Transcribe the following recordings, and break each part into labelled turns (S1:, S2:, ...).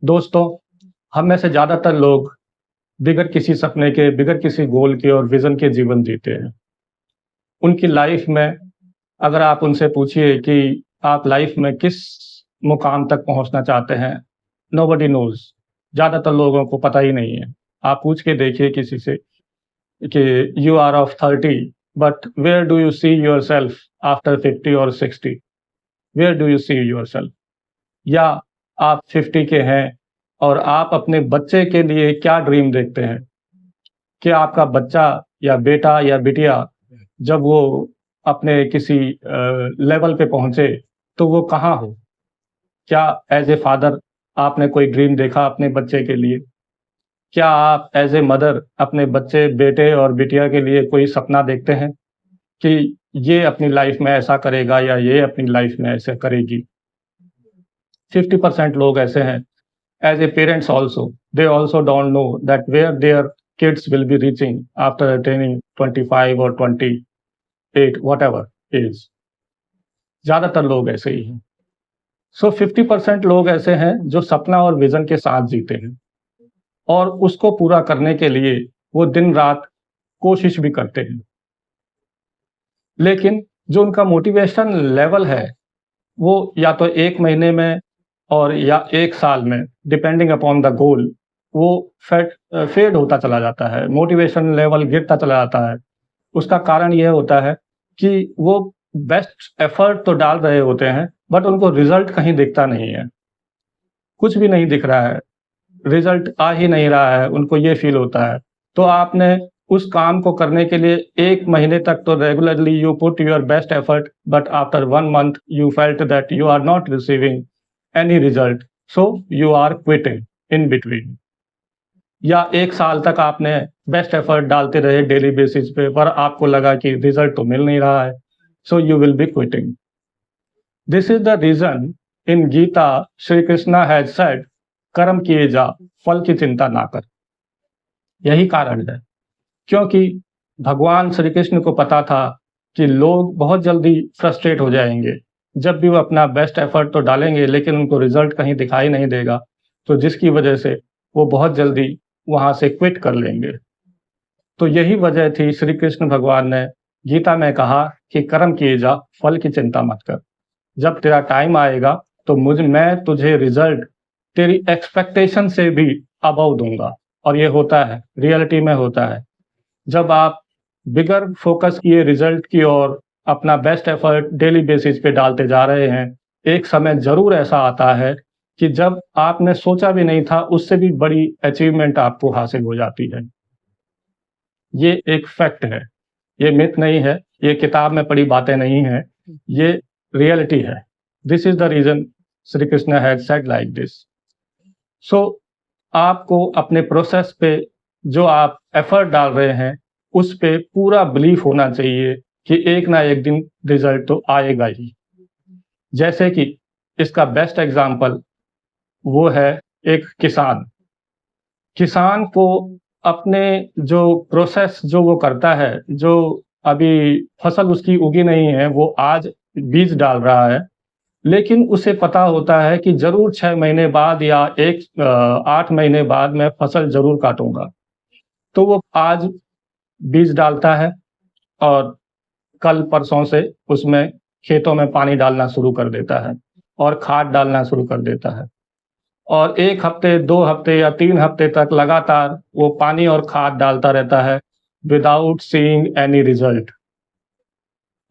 S1: दोस्तों, हम में से ज़्यादातर लोग बिगैर किसी सपने के, बिगैर किसी गोल के और विज़न के जीवन जीते हैं। उनकी लाइफ़ में अगर आप उनसे पूछिए कि आप लाइफ़ में किस मुकाम तक पहुँचना चाहते हैं, नोबडी नोज़। ज़्यादातर लोगों को पता ही नहीं है। आप पूछ के देखिए किसी से कि you are of 30 but where do you see yourself after 50 और 60? Where do you see yourself? या आप 50 के हैं और आप अपने बच्चे के लिए क्या ड्रीम देखते हैं? कि आपका बच्चा या बेटा या बिटिया जब वो अपने किसी लेवल पे पहुँचे, तो वो कहाँ हो? क्या एज़ ए फादर आपने कोई ड्रीम देखा अपने बच्चे के लिए? क्या आप एज़ ए मदर अपने बच्चे, बेटे और बिटिया के लिए कोई सपना देखते हैं कि ये अपनी लाइफ़ में ऐसा करेगा या ये अपनी लाइफ़ में ऐसे करेगी? 50% लोग ऐसे हैं। As a parents also, they also don't know that where their kids will be reaching after attaining 25 or 28, whatever age. ज़्यादातर लोग ऐसे ही हैं। सो 50% लोग ऐसे हैं जो सपना और विज़न के साथ जीते हैं और उसको पूरा करने के लिए वो दिन-रात कोशिश भी करते हैं। लेकिन जो उनका मोटिवेशन लेवल है, वो या तो 1 महीने में और या 1 साल में डिपेंडिंग अपॉन द गोल वो फेड होता चला जाता है, मोटिवेशन लेवल गिरता चला जाता है। उसका कारण ये होता है कि वो बेस्ट एफर्ट तो डाल रहे होते हैं, बट उनको रिज़ल्ट कहीं दिखता नहीं है। कुछ भी नहीं दिख रहा है, रिज़ल्ट आ ही नहीं रहा है, उनको ये फ़ील होता है। तो आपने उस काम को करने के लिए 1 महीने तक तो regularly you put your best effort, but after 1 month you felt that you are not receiving any result, so you are quitting in between. या 1 साल तक आपने बेस्ट एफर्ट डालते रहे डेली बेसिस पे, पर आपको लगा कि रिज़ल्ट तो मिल नहीं रहा है, so you will be quitting. This is the reason in Gita Shri Krishna has said, कर्म किए जा, फल की चिंता ना कर। यही कारण है, क्योंकि भगवान श्री कृष्ण को पता था कि लोग बहुत जल्दी फ्रस्ट्रेट हो जाएँगे। जब भी वो अपना बेस्ट एफर्ट तो डालेंगे, लेकिन उनको रिज़ल्ट कहीं दिखाई नहीं देगा, तो जिसकी वजह से वो बहुत जल्दी वहाँ से क्विट कर लेंगे। तो यही वजह थी श्री कृष्ण भगवान ने गीता में कहा कि कर्म किए जा, फल की चिंता मत कर। जब तेरा टाइम आएगा तो मैं तुझे रिज़ल्ट तेरी एक्सपेक्टेशन से भी अबव दूँगा, और ये होता है, रियलिटी में होता है। जब आप बिगर फ़ोकस किए रिज़ल्ट की ओर अपना बेस्ट एफर्ट डेली बेसिस पे डालते जा रहे हैं, एक समय ज़रूर ऐसा आता है कि जब आपने सोचा भी नहीं था, उससे भी बड़ी अचीवमेंट आपको हासिल हो जाती है। ये एक फैक्ट है, ये मिथ नहीं है, ये किताब में पढ़ी बातें नहीं हैं, ये रियलिटी है। This is the reason Shri Krishna had said like this. So आपको अपने प्रोसेस पे जो आप एफर्ट डाल रहे हैं, उस पे पूरा बिलीफ होना चाहिए कि एक ना एक दिन रिज़ल्ट तो आएगा ही। जैसे कि इसका बेस्ट एग्ज़ाम्पल वो है एक किसान। किसान को अपने जो प्रोसेस जो वो करता है, जो अभी फसल उसकी उगी नहीं है, वो आज बीज डाल रहा है, लेकिन उसे पता होता है कि ज़रूर 6 महीने बाद या 8 महीने बाद मैं फसल ज़रूर काटूँगा। तो वो आज बीज डालता है और कल परसों से उसमें खेतों में पानी डालना शुरू कर देता है और खाद डालना शुरू कर देता है। और 1 हफ्ते, 2 हफ्ते या 3 हफ्ते तक लगातार वो पानी और खाद डालता रहता है विदाउट सीइंग एनी रिज़ल्ट।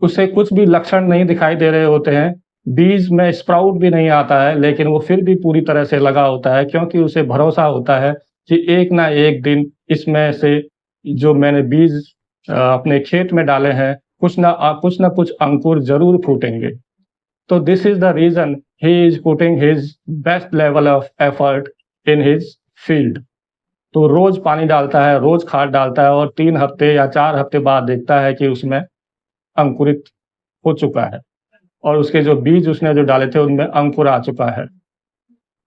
S1: उसे कुछ भी लक्षण नहीं दिखाई दे रहे होते हैं, बीज में स्प्राउट भी नहीं आता है, लेकिन वो फिर भी पूरी तरह से लगा होता है, क्योंकि उसे भरोसा होता है कि एक ना एक दिन इसमें से जो मैंने बीज अपने खेत में डाले हैं, कुछ ना कुछ अंकुर ज़रूर फूटेंगे। So this is the reason he is putting his best level of effort in his field. तो रोज पानी डालता है, रोज खाद डालता है और 3 हफ्ते या 4 हफ्ते बाद देखता है कि उसमें अंकुरित हो चुका है और उसके जो बीज उसने जो डाले थे उनमें अंकुर आ चुका है।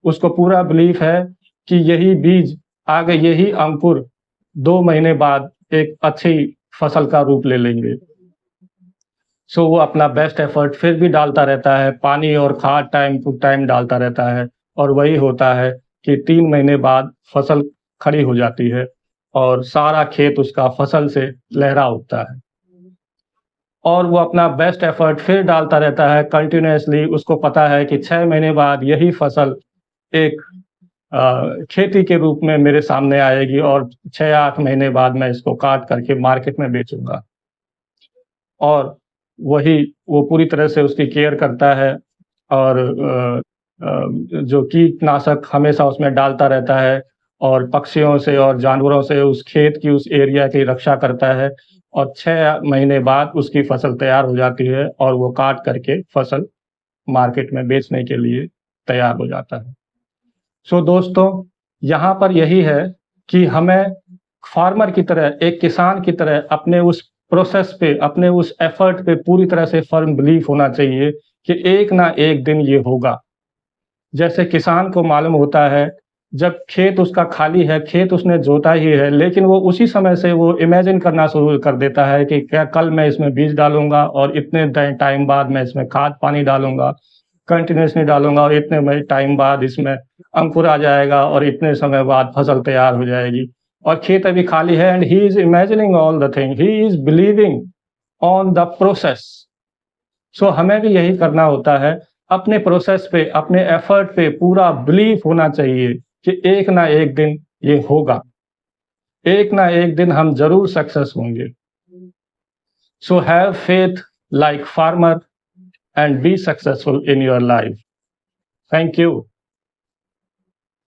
S1: उसको पूरा बिलीफ है कि यही बीज आगे, यही अंकुर 2 महीने बाद एक अच्छी फसल का रूप ले लेंगे। सो वो अपना बेस्ट एफर्ट फिर भी डालता रहता है, पानी और खाद टाइम टू टाइम डालता रहता है और वही होता है कि 3 महीने बाद फसल खड़ी हो जाती है और सारा खेत उसका फसल से लहरा उठता है। और वो अपना बेस्ट एफर्ट फिर डालता रहता है कंटिन्यूअसली। उसको पता है कि 6 महीने बाद यही फसल एक खेती के रूप में मेरे सामने आएगी और 6-8 महीने बाद मैं इसको काट करके मार्केट में बेचूँगा। और वही वो पूरी तरह से उसकी केयर करता है और जो कीटनाशक हमेशा उसमें डालता रहता है और पक्षियों से और जानवरों से उस खेत की, उस एरिया की रक्षा करता है और 6 महीने बाद उसकी फसल तैयार हो जाती है और वो काट करके फसल मार्केट में बेचने के लिए तैयार हो जाता है। सो दोस्तों, यहाँ पर यही है कि हमें फार्मर की तरह, एक किसान की तरह अपने उस प्रोसेस पे, अपने उस एफर्ट पे पूरी तरह से फर्म बिलीफ होना चाहिए कि एक ना एक दिन ये होगा। जैसे किसान को मालूम होता है, जब खेत उसका खाली है, खेत उसने जोता ही है, लेकिन वो उसी समय से वो इमेजिन करना शुरू कर देता है कि क्या कल मैं इसमें बीज डालूँगा और इतने टाइम बाद मैं इसमें खाद पानी डालूँगा, कंटिन्यूअसली डालूँगा और इतने में टाइम बाद इसमें अंकुर आ जाएगा और इतने समय बाद फसल तैयार हो जाएगी। और खेत अभी खाली है and he is imagining all the thing, he is believing on the process. So हमें भी यही करना होता है, अपने प्रोसेस पे, अपने एफर्ट पे पूरा बिलीफ होना चाहिए कि एक ना एक दिन ये होगा। एक ना एक दिन हम ज़रूर सक्सेस होंगे। So have faith like farmer and be successful in your life. Thank you.